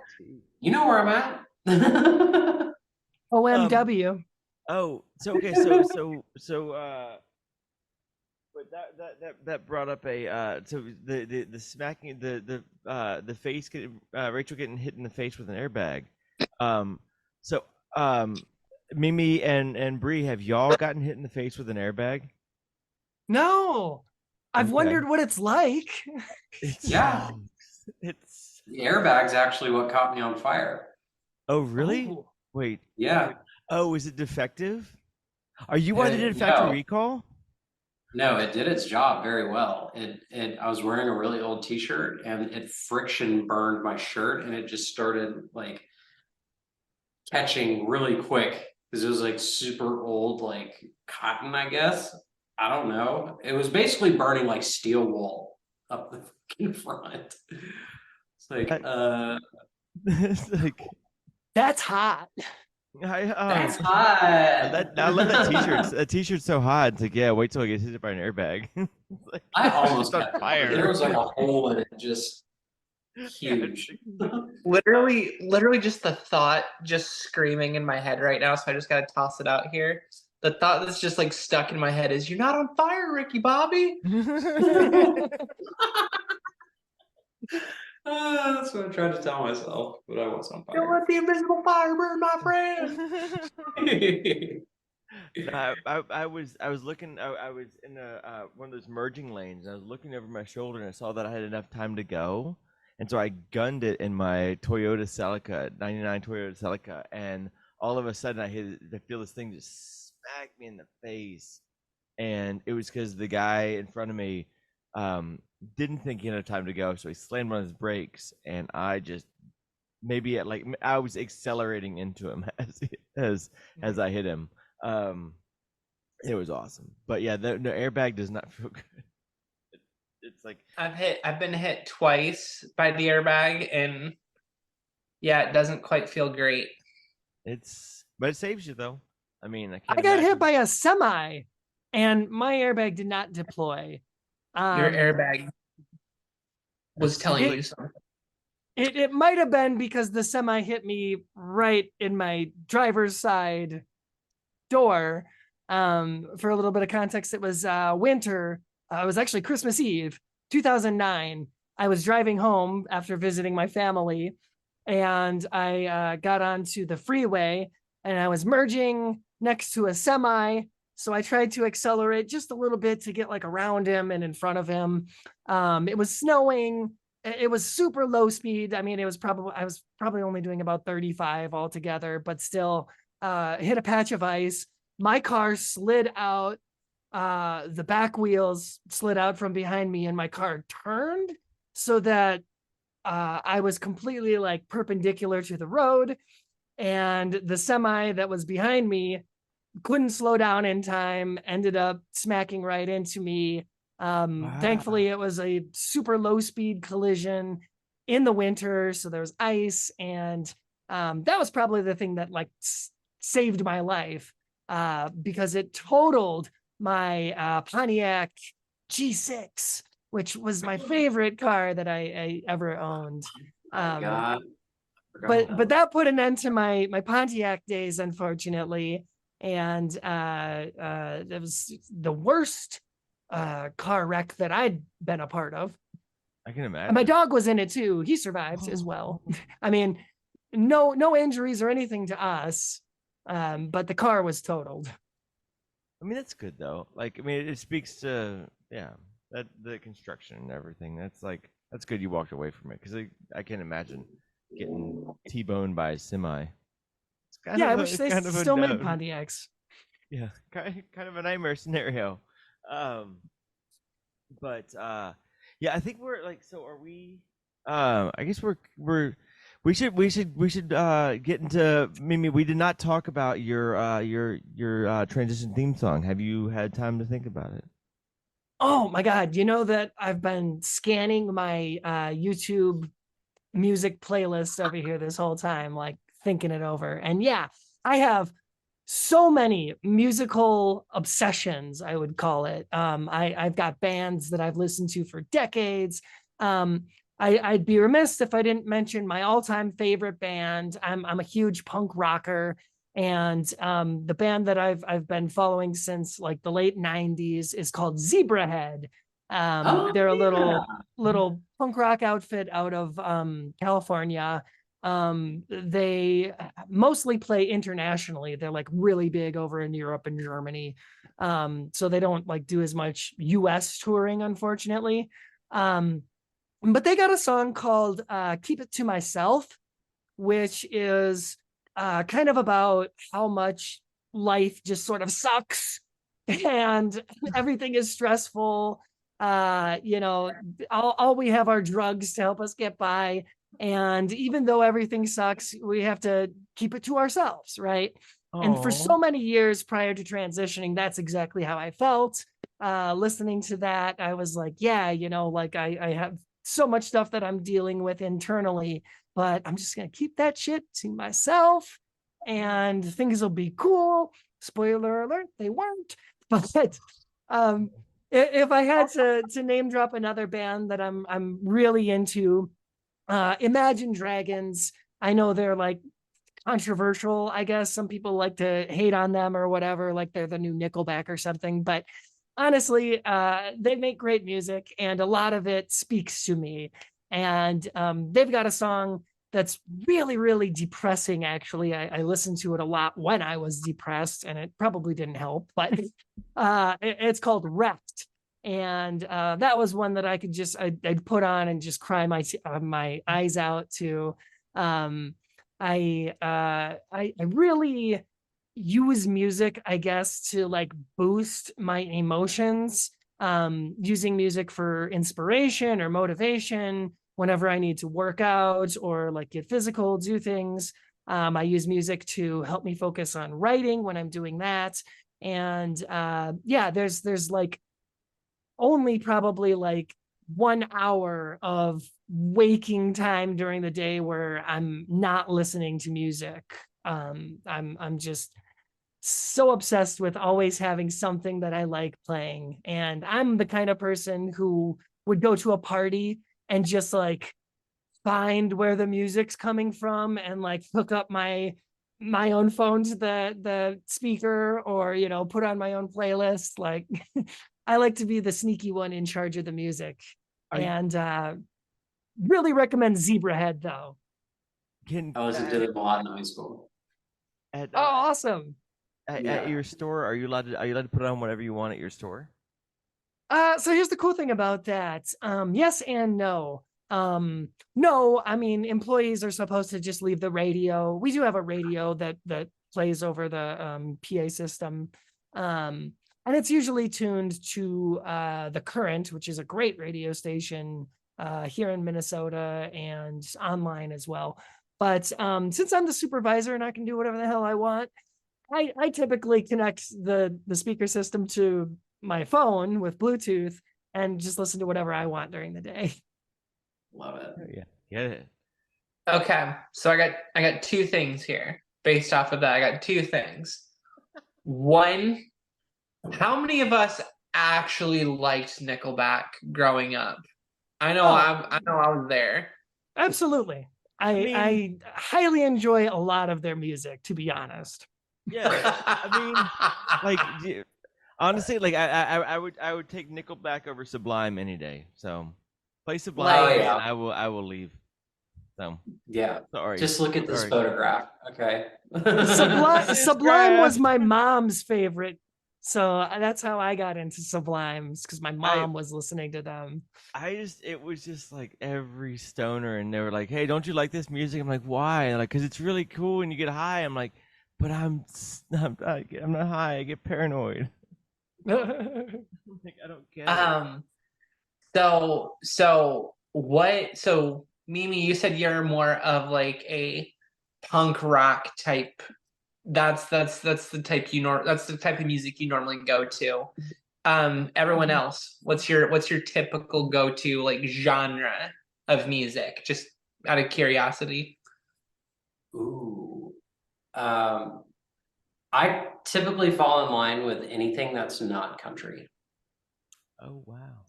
You know where I'm at. OMW. Oh, so okay, but that brought up a so the smacking the face Rachel getting hit in the face with an airbag. So Mimi and Bree, have y'all gotten hit in the face with an airbag? No, I've Okay. wondered what it's like. Yeah. It's The airbag's actually what caught me on fire. oh really? Oh. Wait. Yeah. Oh, is it defective? Are you why they did a factory No. recall? No, it did its job very well. I was wearing a really old t-shirt and it friction burned my shirt and it just started like catching really quick because it was like super old, like cotton, I guess. I don't know. It was basically burning like steel wool up the fucking front. It's like, It's like That's hot. that's I hot. love that t-shirt. That t-shirt's so hot. It's like, yeah, wait till I get hit by an airbag. It's like, I almost it's on got fire. There was like a hole in it, just huge. Literally just the thought just screaming in my head right now, so I just gotta toss it out here. The thought that's just like stuck in my head is, you're not on fire, Ricky Bobby. That's what I tried to tell myself, but I was on Don't fire. let the invisible fire burn, my friend. No, I was looking. I was in a one of those merging lanes. And I was looking over my shoulder and I saw that I had enough time to go, and so I gunned it in my Toyota Celica, '99 Toyota Celica, and all of a sudden I feel this thing just smack me in the face, and it was because the guy in front of me didn't think he had enough time to go, so he slammed on his brakes, and I just maybe at like I was accelerating into him as I hit him. Um, it was awesome, but yeah, the airbag does not feel good. It's like I've been hit twice by the airbag, and yeah, it doesn't quite feel great. but it saves you though. I mean, I I can't got hit imagine. by a semi, and my airbag did not deploy. Your Um, airbag was That's telling it- you something. it might have been because the semi hit me right in my driver's side door. For a little bit of context, it was winter. It was actually Christmas Eve, 2009. I was driving home after visiting my family, and I got onto the freeway, and I was merging next to a semi. So I tried to accelerate just a little bit to get like around him and in front of him. It was snowing. It was super low speed. I mean, I was probably only doing about 35 altogether, but still hit a patch of ice. My car slid out. The back wheels slid out from behind me, and my car turned so that I was completely like perpendicular to the road, and the semi that was behind me couldn't slow down in time, ended up smacking right into me. Wow. Thankfully, it was a super low speed collision in the winter, so there was ice, and that was probably the thing that like saved my life because it totaled my Pontiac G6, which was my favorite car that I ever owned. My God. But that put an end to my Pontiac days, unfortunately, and it was the worst car wreck that I'd been a part of. I can And imagine. my dog was in it too. He survived as well. I mean, no injuries or anything to us, but the car was totaled. I mean, that's good though. Like, I mean, it speaks to that the construction and everything. That's good. You walked away from it because I can't imagine getting T-boned by a semi. It's kind Yeah, I of wish they kind of still made no- Pontiacs. Yeah, kind of a nightmare scenario. Um, but yeah, I think we're like. So are we? I guess we should get into Mimi. We did not talk about your transition theme song. Have you had time to think about it? Oh my God. You know that I've been scanning my YouTube music playlist over here this whole time, like thinking it over. And yeah, I have so many musical obsessions, I would call it. I've got bands that I've listened to for decades. I'd be remiss if I didn't mention my all-time favorite band. I'm a huge punk rocker, and the band that I've been following since like the late '90s is called Zebrahead. They're a little punk rock outfit out of California. They mostly play internationally. They're like really big over in Europe and Germany. So they don't like do as much US touring, unfortunately. But they got a song called Keep It to Myself, which is kind of about how much life just sort of sucks and everything is stressful. All we have are drugs to help us get by. And even though everything sucks, we have to keep it to ourselves, right? And for so many years prior to transitioning, that's exactly how I felt. Listening to that, I was like, yeah, like I have so much stuff that I'm dealing with internally, but I'm just going to keep that shit to myself and things will be cool. Spoiler alert, they weren't. But if I had to name drop another band that I'm really into, Imagine Dragons. I know they're like controversial. I guess some people like to hate on them or whatever, like they're the new Nickelback or something. But honestly, they make great music, and a lot of it speaks to me. And they've got a song that's really, really depressing, actually. I listened to it a lot when I was depressed, and it probably didn't help, but it's called Wrecked. And that was one that I could just, I'd put on and just cry my eyes out to. I really use music, I guess, to like boost my emotions, using music for inspiration or motivation whenever I need to work out or like get physical, do things. I use music to help me focus on writing when I'm doing that. And yeah, there's like only probably like 1 hour of waking time during the day where I'm not listening to music. I'm just so obsessed with always having something that I like playing. And I'm the kind of person who would go to a party and just like find where the music's coming from and like hook up my own phone to the speaker, or put on my own playlist. Like I like to be the sneaky one in charge of the music. And really recommend Zebrahead though. I listened to them a lot in high school. At, Oh, awesome. at your store, are you allowed to put on whatever you want at your store? So here's the cool thing about that. Yes and no. No, I mean, employees are supposed to just leave the radio. We do have a radio that plays over the PA system. And it's usually tuned to the Current, which is a great radio station here in Minnesota and online as well. But since I'm the supervisor and I can do whatever the hell I want, I typically connect the speaker system to my phone with Bluetooth and just listen to whatever I want during the day. Love it. Oh, yeah, get it. Okay, so I got two things here based off of that. I got two things. One, how many of us actually liked Nickelback growing up? I know I know I was there. Absolutely. I highly enjoy a lot of their music, to be honest. Yeah, I mean, like honestly, like I would take Nickelback over Sublime any day. So play Sublime, Oh, yeah. and I will leave. So Yeah. sorry. Just look at this Sorry. photograph. Okay. Sublime was my mom's favorite. So that's how I got into Sublimes, because my mom was listening to them. It was just like every stoner, and they were like, "Hey, don't you like this music?" I'm like, "Why?" And like, "Cause it's really cool and you get high." I'm like, "But I'm not high. I get paranoid." Like, I don't get it. So Mimi, you said you're more of like a punk rock type. That's the type that's the type of music you normally go to. Everyone else, what's your typical go-to like genre of music? Just out of curiosity. Ooh. I typically fall in line with anything that's not country. Oh wow.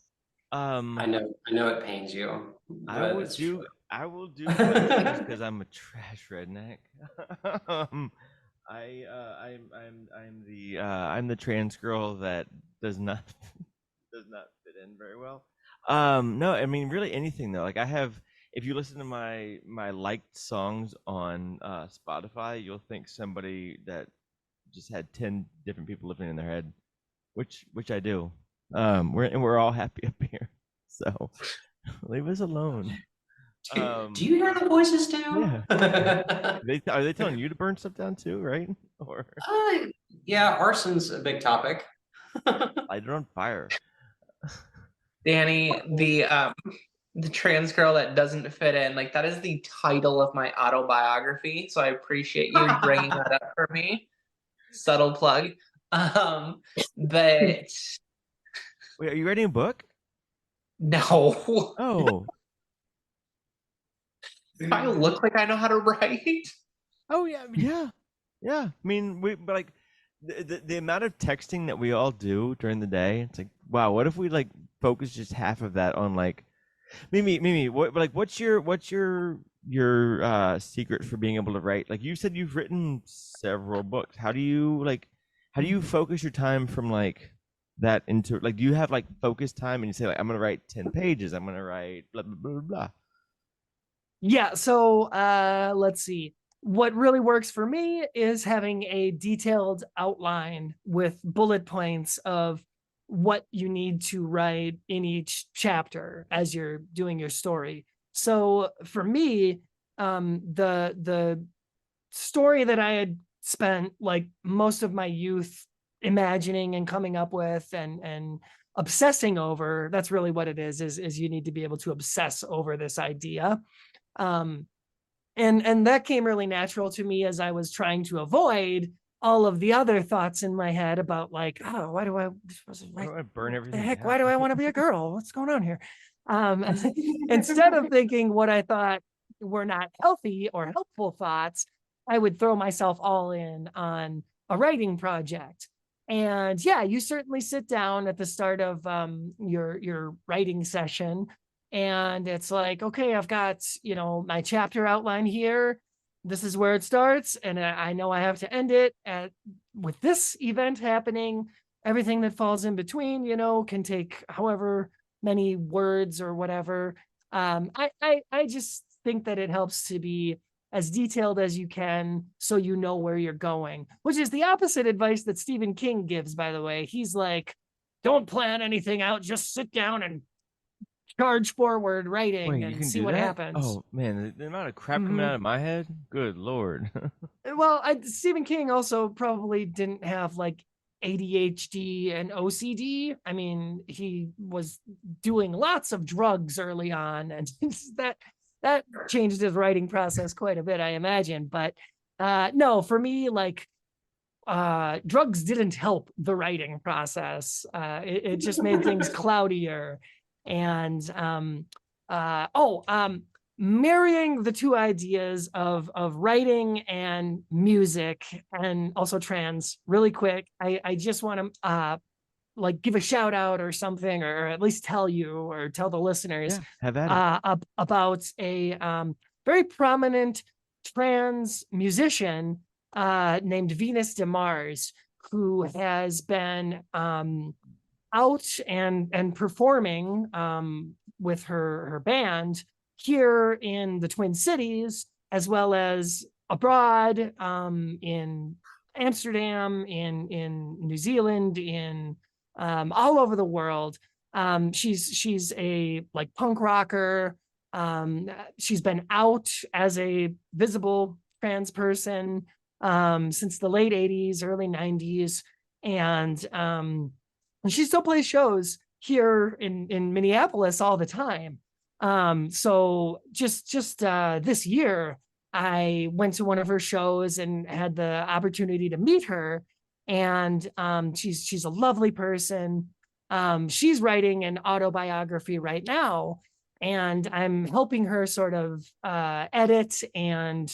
I know it pains you, but it's true. I will do country just because I'm a trash redneck. I'm the trans girl that does not fit in very well. No, I mean really anything though. Like if you listen to my liked songs on Spotify, you'll think somebody that just had 10 different people living in their head, which I do. We're all happy up here, so leave us alone. Do you hear the voices too? Yeah. Are they telling you to burn stuff down too, right? Or yeah, arson's a big topic. light it on fire. Danny, the trans girl that doesn't fit in, like that is the title of my autobiography. So I appreciate you bringing that up for me. Subtle plug. But Wait, are you writing a book? no. Oh. I look like I know how to write. Oh yeah, yeah. I mean, but like the amount of texting that we all do during the day, it's like, wow, what if we like focus just half of that on like Mimi, what's your secret for being able to write? Like you said you've written several books. How do you focus your time from like that into like do you have like focus time and you say like I'm gonna write 10 pages, I'm gonna write blah blah blah blah. Yeah, so let's see. What really works for me is having a detailed outline with bullet points of what you need to write in each chapter as you're doing your story. So for me, the story that I had spent like most of my youth imagining and coming up with and obsessing over, that's really what it is you need to be able to obsess over this idea. um and that came really natural to me as I was trying to avoid all of the other thoughts in my head about like, oh, why do I Why don't I burn the everything heck, down? why do I want to be a girl? What's going on here? Instead of thinking what I thought were not healthy or helpful thoughts, I would throw myself all in on a writing project. And yeah, you certainly sit down at the start of your writing session, and it's like, okay, I've got, my chapter outline here. This is where it starts, and I know I have to end it at with this event happening. Everything that falls in between, can take however many words or whatever. I just think that it helps to be as detailed as you can so you know where you're going, which is the opposite advice that Stephen King gives, by the way. He's like, don't plan anything out, just sit down and charge forward writing Wait, you and can see do what that? happens. Oh man, the amount of crap coming Mhm. out of my head. Good lord. Well, Stephen King also probably didn't have like ADHD and OCD. I mean, he was doing lots of drugs early on, and that changed his writing process quite a bit, I imagine. But no, for me, like drugs didn't help the writing process. It just made things cloudier. And marrying the two ideas of writing and music, and also trans, really quick. I just want to like give a shout out or something, or at least tell you or tell the listeners Yeah, have at it. about a very prominent trans musician named Venus de Mars, who has been out and performing with her band here in the Twin Cities, as well as abroad, in Amsterdam, in New Zealand, in all over the world. She's a like punk rocker. She's been out as a visible trans person since the late 80s, early 90s. And she still plays shows here in Minneapolis all the time. So just this year, I went to one of her shows and had the opportunity to meet her. And she's a lovely person. She's writing an autobiography right now, and I'm helping her sort of edit and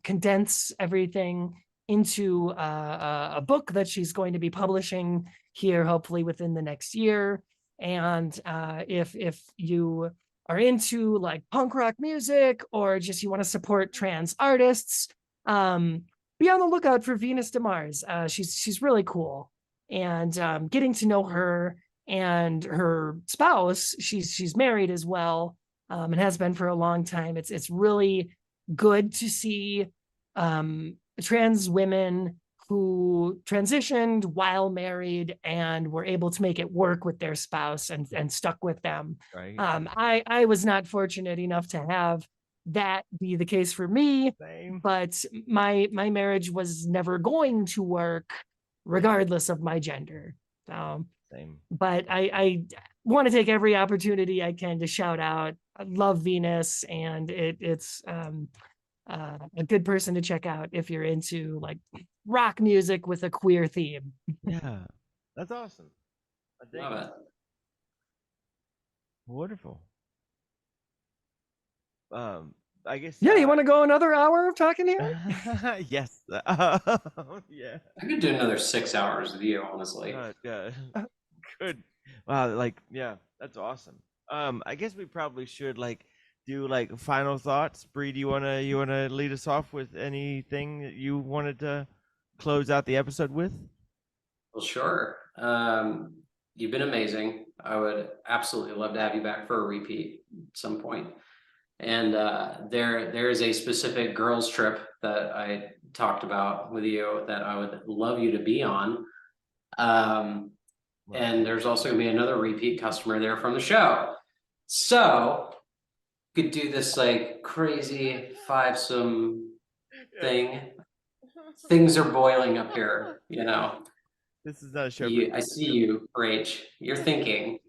condense everything into a book that she's going to be publishing here, hopefully within the next year. And if you are into like punk rock music, or just you want to support trans artists, be on the lookout for Venus de Mars. She's really cool, and getting to know her and her spouse. She's married as well, and has been for a long time. It's really good to see trans women who transitioned while married and were able to make it work with their spouse and stuck with them. Right. I was not fortunate enough to have that be the case for me, Same. but my marriage was never going to work regardless of my gender. Same. But I want to take every opportunity I can to shout out. I love Venus, and it's a good person to check out if you're into like rock music with a queer theme. Yeah. That's awesome. I dig Love it. it. Wonderful. I guess Yeah, you want to go another hour of talking here? yes. Yeah. I could do another 6 hours with you, honestly. Yeah. Good. Wow, like yeah, that's awesome. I guess we probably should like do like final thoughts. Bree, do you wanna lead us off with anything that you wanted to close out the episode with? Well, sure. You've been amazing. I would absolutely love to have you back for a repeat at some point. And there is a specific girls trip that I talked about with you that I would love you to be on. And there's also gonna be another repeat customer there from the show. So could do this like crazy fivesome thing. Things are boiling up here, you know. This is not a show. I see you, Rach. You're thinking.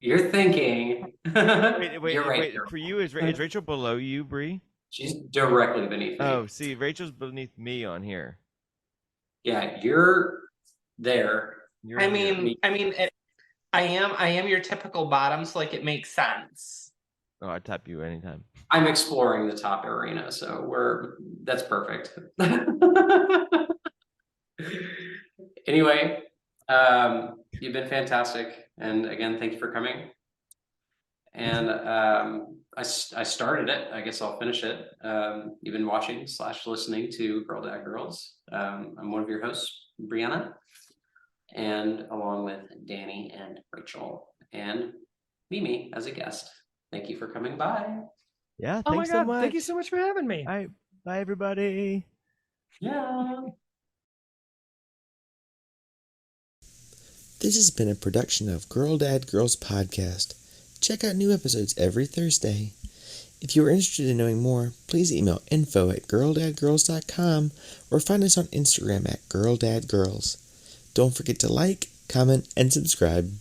You're thinking. You're right Wait. there. For you, is Rachel below you, Bree? She's directly beneath me. Oh, see, Rachel's beneath me on here. Yeah, you're there. You're I here. mean, I am your typical bottom, so like it makes sense. Oh, I'd tap you anytime. I'm exploring the top arena, so that's perfect. Anyway, you've been fantastic, and again, thank you for coming. And I started it. I guess I'll finish it. You've been watching / listening to Girl Dad Girls. I'm one of your hosts, Brianna, and along with Danny and Rachel and Mimi as a guest. Thank you for coming by. Yeah, Oh my thanks so God. much. Thank you so much for having me. All right, bye everybody. Yeah. This has been a production of Girl Dad Girls Podcast. Check out new episodes every Thursday. If you are interested in knowing more, please email info@girldadgirls.com or find us on Instagram @girldadgirls. Don't forget to like, comment, and subscribe.